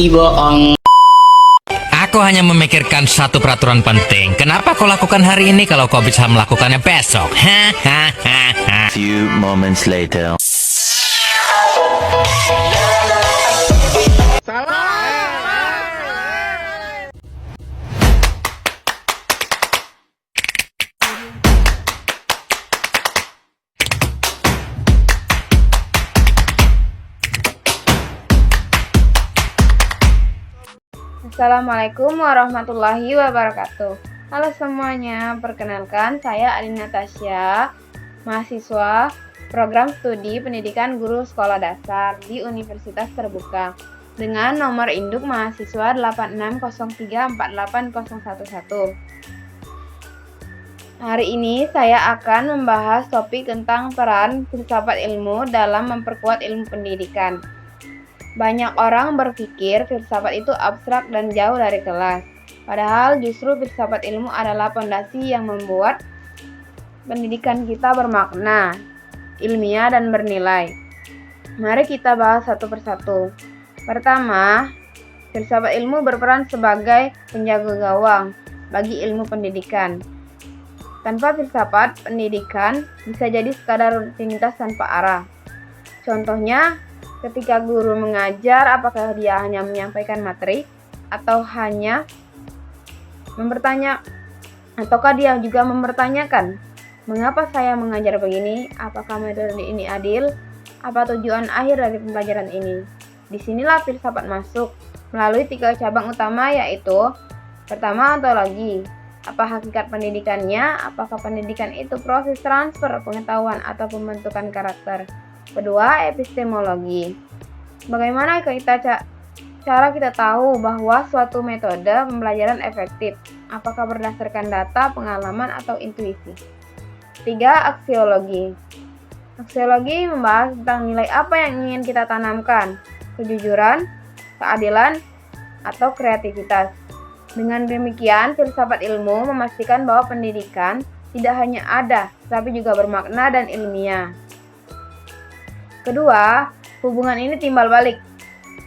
bohong. Aku hanya memikirkan satu peraturan penting. Kenapa kau lakukan hari ini kalau kau bisa melakukannya besok? Few moments later. Assalamualaikum warahmatullahi wabarakatuh. Halo semuanya, perkenalkan saya Alina Tasya, mahasiswa program studi pendidikan guru sekolah dasar di Universitas Terbuka dengan nomor induk mahasiswa 8603488011. Hari ini saya akan membahas topik tentang peran filsafat ilmu dalam memperkuat ilmu pendidikan. Banyak orang berpikir filsafat itu abstrak dan jauh dari kelas. Padahal justru filsafat ilmu adalah fondasi yang membuat pendidikan kita bermakna, ilmiah dan bernilai. Mari kita bahas satu persatu. Pertama, filsafat ilmu berperan sebagai penjaga gawang bagi ilmu pendidikan. Tanpa filsafat, pendidikan bisa jadi sekadar rutinitas tanpa arah. Contohnya, ketika guru mengajar, apakah dia hanya menyampaikan materi atau hanya ataukah dia juga mempertanyakan, mengapa saya mengajar begini? Apakah metode ini adil? Apa tujuan akhir dari pembelajaran ini? Disinilah filsafat masuk melalui 3 cabang utama, yaitu pertama, ontologi. Apa hakikat pendidikannya? Apakah pendidikan itu proses transfer pengetahuan atau pembentukan karakter? Kedua, epistemologi. Bagaimana cara kita tahu bahwa suatu metode pembelajaran efektif? Apakah berdasarkan data, pengalaman, atau intuisi? 3, aksiologi. Aksiologi membahas tentang nilai apa yang ingin kita tanamkan, kejujuran, keadilan, atau kreativitas. Dengan demikian, filsafat ilmu memastikan bahwa pendidikan tidak hanya ada, tapi juga bermakna dan ilmiah. Kedua, hubungan ini timbal balik.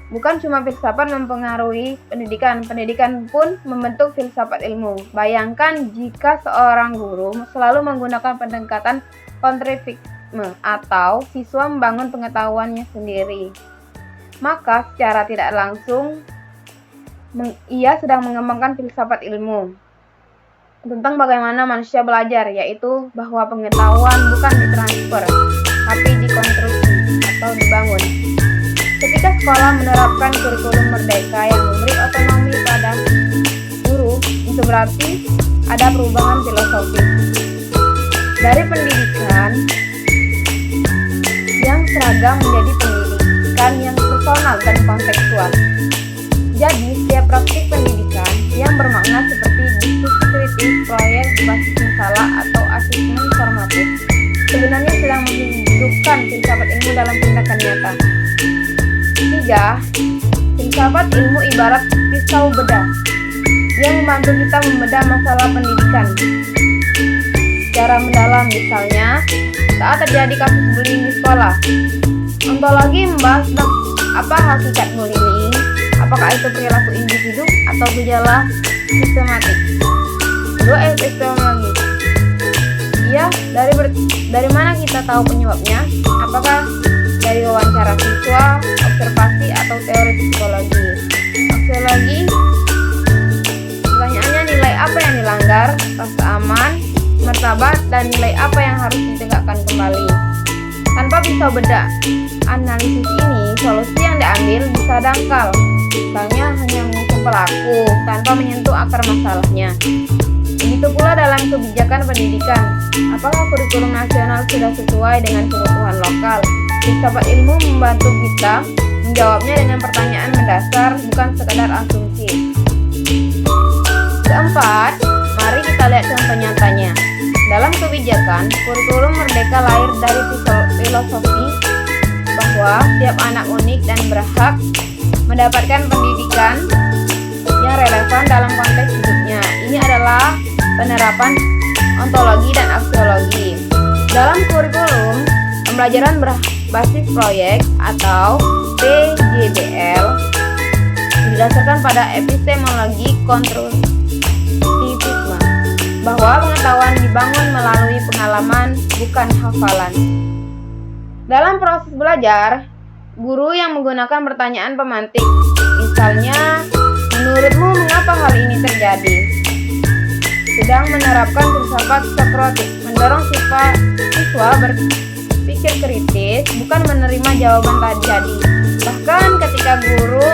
Bukan cuma filsafat mempengaruhi pendidikan, pendidikan pun membentuk filsafat ilmu. Bayangkan jika seorang guru selalu menggunakan pendekatan kontrafaktisme atau siswa membangun pengetahuannya sendiri. Maka secara tidak langsung ia sedang mengembangkan filsafat ilmu tentang bagaimana manusia belajar, yaitu bahwa pengetahuan bukan ditransfer, tapi dikonstruksi atau dibangun. Ketika sekolah menerapkan kurikulum merdeka yang memberi otonomi pada guru, itu berarti ada perubahan filosofis dari pendidikan yang seragam menjadi pendidikan yang personal dan kontekstual. Jadi, setiap praktik pendidikan yang bermakna seperti diskusi kritis, proyek berbasis masalah, atau asesmen formatif sebenarnya sedang menghidupkan filsafat ilmu dalam tindakan nyata. 3. Filsafat ilmu ibarat pisau bedah yang membantu kita membedah masalah pendidikan secara mendalam. Misalnya, saat terjadi kasus bullying di sekolah, ontologi membahas tentang apa hakikat bullying, apakah itu perilaku individu atau gejala sistematik. 2. Epistemologi. Dari mana kita tahu penyebabnya? Apakah dari wawancara siswa, observasi, atau teori psikologi? Aksiologi. Pertanyaannya, nilai apa yang dilanggar, rasa aman, martabat, dan nilai apa yang harus ditegakkan kembali. Tanpa pisau bedah analisis ini, solusi yang diambil bisa dangkal. Misalnya hanya mengusung pelaku tanpa menyentuh akar masalahnya. Begitu pula dalam kebijakan pendidikan. Apakah kurikulum nasional sudah sesuai dengan kebutuhan lokal? Filsafat ilmu membantu kita menjawabnya dengan pertanyaan mendasar, bukan sekadar asumsi. Keempat, mari kita lihat contoh nyatanya. Dalam kebijakan, kurikulum merdeka lahir dari filosofi bahwa setiap anak unik dan berhak mendapatkan pendidikan yang relevan dalam konteks hidupnya. Ini adalah penerapan ontologi dan aksiologi. Dalam kurikulum, pembelajaran berbasis proyek atau PJBL didasarkan pada epistemologi konstruktivisme, bahwa pengetahuan dibangun melalui pengalaman, bukan hafalan. Dalam proses belajar, guru yang menggunakan pertanyaan pemantik, misalnya, menurutmu mengapa hal ini terjadi? Sedang menerapkan filsafat Sokratik, mendorong siswa berpikir kritis, bukan menerima jawaban tadi. Bahkan ketika guru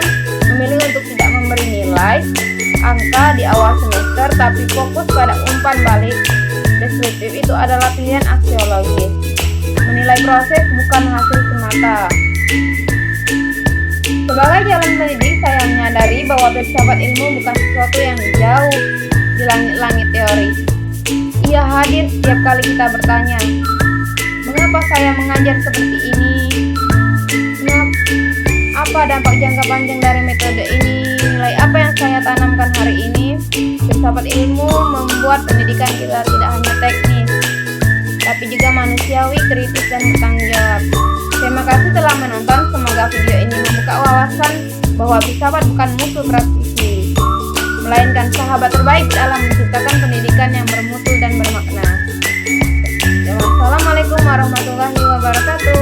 memilih untuk tidak memberi nilai angka di awal semester, tapi fokus pada umpan balik deskriptif, itu adalah pilihan aksiologis. Menilai proses bukan hasil semata. Sebagai jalan mendidik, saya menyadari bahwa filsafat ilmu bukan sesuatu yang jauh di langit-langit teori. Ia hadir setiap kali kita bertanya, mengapa saya mengajar seperti ini? Apa dampak jangka panjang dari metode ini? Nilai apa yang saya tanamkan hari ini? Filsafat ilmu membuat pendidikan kita tidak hanya teknis, tapi juga manusiawi, kritis, dan bertanggung jawab. Terima kasih telah menonton. Semoga video ini membuka wawasan bahwa filsafat bukan musuh praktisi, melainkan sahabat terbaik dalam menciptakan pendidikan yang bermutu dan bermakna. Wassalamualaikum warahmatullahi wabarakatuh.